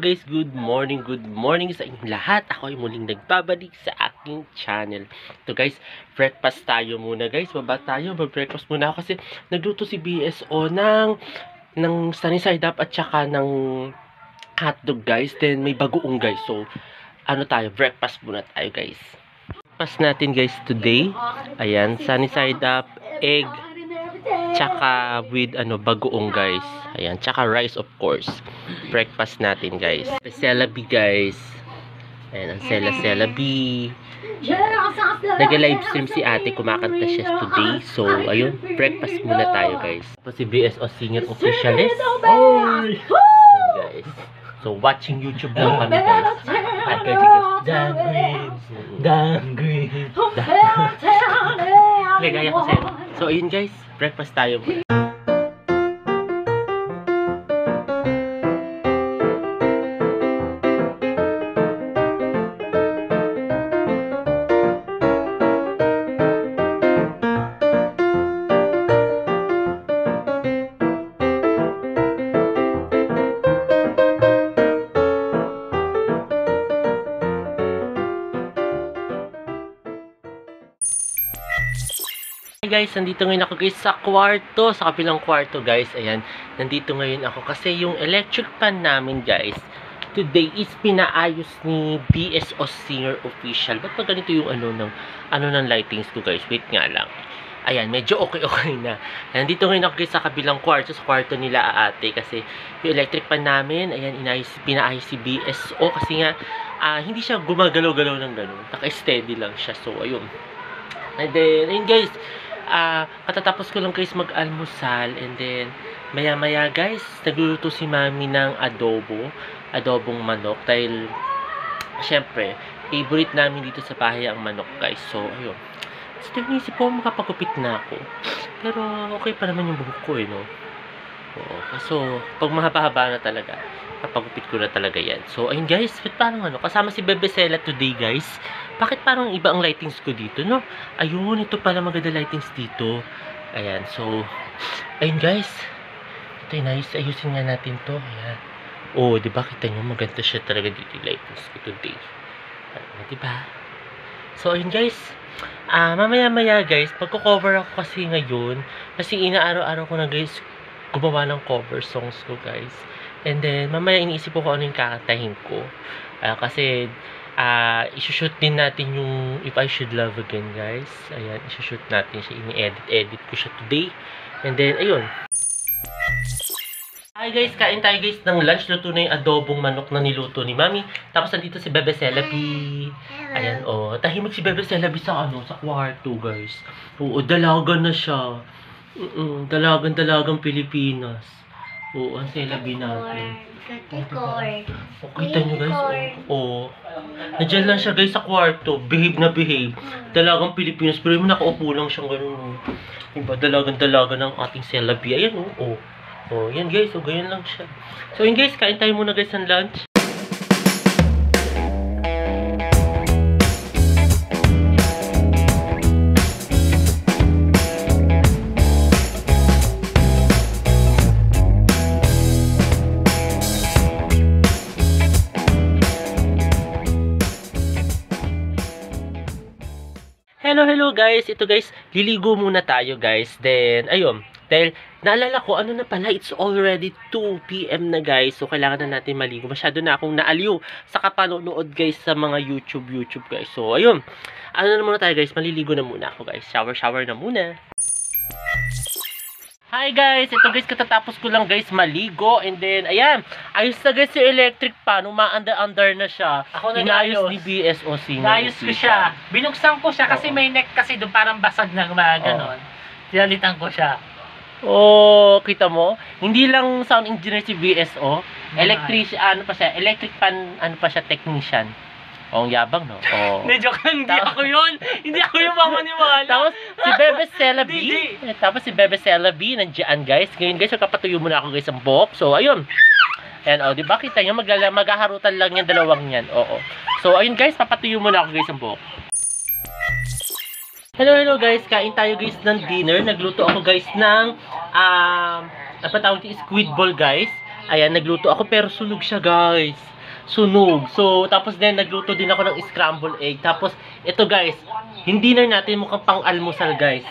guys, good morning sa inyong lahat. Ako ay muling nagbabalik sa aking channel. Ito guys, breakfast tayo muna guys. Baba tayo, mag-breakfast muna ako kasi nagluto si BSO ng sunny side up at saka ng hotdog guys. Then may bagoong guys. So, breakfast muna tayo guys. Breakfast natin guys today. Ayan, sunny side up, egg, tsaka with bagoong guys. Ayan, tsaka rice of course. Breakfast natin guys. Celebi guys. Ayan, ang Celebi. Nag-live stream si ate, kumakanta siya today. So, ayun, breakfast muna tayo guys. Tapos si BSO Singer Officialist. Guys. So, watching YouTube lang kami guys. At downgrade. Gaya ko sa'yo. So, ayun guys, breakfast tayo muna. Guys, nandito ngayon ako guys sa kwarto, sa kabilang kwarto guys. Ayan, nandito ngayon ako kasi yung electric fan namin guys today is pinaayos ni BSO Singer Official. Ba't pa ganito yung ng lightings ko guys? Wait nga lang. Ayan, medyo okay na. Nandito ngayon ako guys sa kabilang kwarto, sa kwarto nila ate, kasi yung electric fan namin, ayan, pinaayos si BSO kasi nga hindi siya gumagalaw-galaw ng gano'n. Naka-steady lang siya. So, ayun. And then, ayun guys, katatapos ko lang guys mag-almusal, and then maya-maya guys, nagluluto si mami ng adobong manok, dahil syempre, favorite namin dito sa bahay ang manok guys. So, ayun. So, naisip ko makapagupit na ako. Pero, okay pa naman yung buhok ko no? Oo. So, pag mahaba-haba na talaga, kapagupit ko na talaga yan. So, ayun guys, parang kasama si Bebe Sela today guys. Bakit parang iba ang lightings ko dito, no? Ayun, ito pala maganda lightings dito. Ayan, so, ayun guys. Ito yung nice, ayusin nga natin to. Ayan. Oh, diba, kita nyo, maganda siya talaga dito yung lightings ko today. Ayan, diba? So, ayun guys. Mamaya-maya guys, pagko-cover ako kasi ngayon, kasi inaaraw-araw ko na guys, gumawa ng cover songs ko guys. And then, mamaya iniisip ko kung ano yung kakantahin ko. Kasi, isushoot din natin yung If I Should Love Again guys. Ayan, isushoot natin siya. Ini-edit ko siya today. And then, ayun. Hi guys, kain tayo guys ng lunch. Luto na yung adobong manok na niluto ni mami. Tapos nandito si Bebe Celebi. Ayan, oh. Tahimik si Bebe Celebi sa sa kwarto guys. Oo, dalaga na siya. Dalagang Pilipinas. Oo, ang Celebi natin. Kita nyo guys. Oo. Nandiyan lang siya guys sa kwarto. Behave na behave. Dalagang Pilipinas. Pero yung nakaupo lang siyang gano'n. Diba? Dalagang-dalaga ng ating Celebi. Ayan oh. Oh, yan guys. So, ganyan lang siya. So, yun guys. Kain tayo muna guys ng lunch. Hello guys, ito guys, liligo muna tayo guys. Then, ayun, dahil naalala ko, na pala, it's already 2 PM na guys. So, kailangan na natin maligo. Masyado na akong naaliw sa kapanonood guys sa mga YouTube guys. So, ayun, na muna tayo guys, maliligo na muna ako guys. Shower na muna. Hi guys, ito guys, katatapos ko lang guys maligo, and then ayan, ayos na guys yung electric pan, umaandar-andar na siya. Ako na inayos ni BSO Singer. Inayos ko siya. Binuksan ko siya kasi may neck kasi doon, parang basag na gano'n. Tinalitan ko siya. Oh, kita mo? Hindi lang sound engineer si BSO, electrician, electric pan, technician. Oh, ang yabang, no? Oh. Medyo hindi ako yun. Hindi ako yung mamaniwala. Tapos, si Bebe Celebi, nandiyan, guys. Ngayon, guys, magpapatuyo muna ako, guys, ang buhok. So, ayun. Ayan, oh, diba? Kita nyo, maghaharutan lang yung dalawang yan. Oo. So, ayun, guys, papatuyo muna ako, guys, ang buhok. Hello guys. Kain tayo, guys, ng dinner. Nagluto ako, guys, ng, napatawag yung squid ball, guys. Ayan, nagluto ako, pero sunog siya, guys. sunog. So, tapos din, nagluto din ako ng scrambled egg. Tapos, ito guys, hindi dinner natin mukhang pang-almusal guys.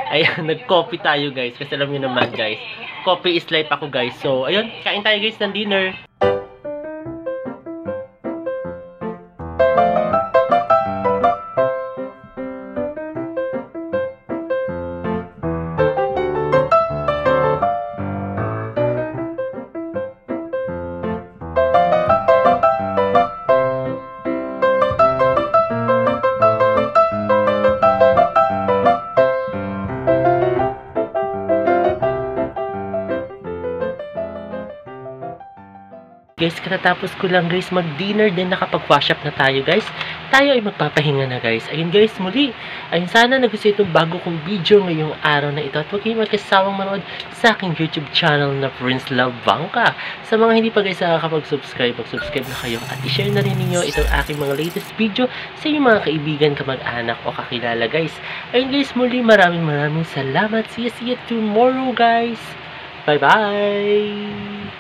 Ayan, nag-coffee tayo guys. Kasi alam nyo naman guys, coffee is life ako guys. So, ayun, kain tayo guys ng dinner. Guys, katatapos ko lang guys mag-dinner din, nakapag-wash up na tayo guys. Tayo ay magpapahinga na guys. Ayun guys, muli. Ayun, sana nagustuhan itong bago kong video ngayong araw na ito. At huwag kayong magkasawang manood sa aking YouTube channel na Prince Love Bangka. Sa mga hindi pa guys nakakapag-subscribe, mag-subscribe na kayo. At i-share na rin ninyo itong aking mga latest video sa inyong mga kaibigan, kamag-anak o kakilala guys. Ayun guys, muli maraming salamat. See you tomorrow guys. Bye-bye!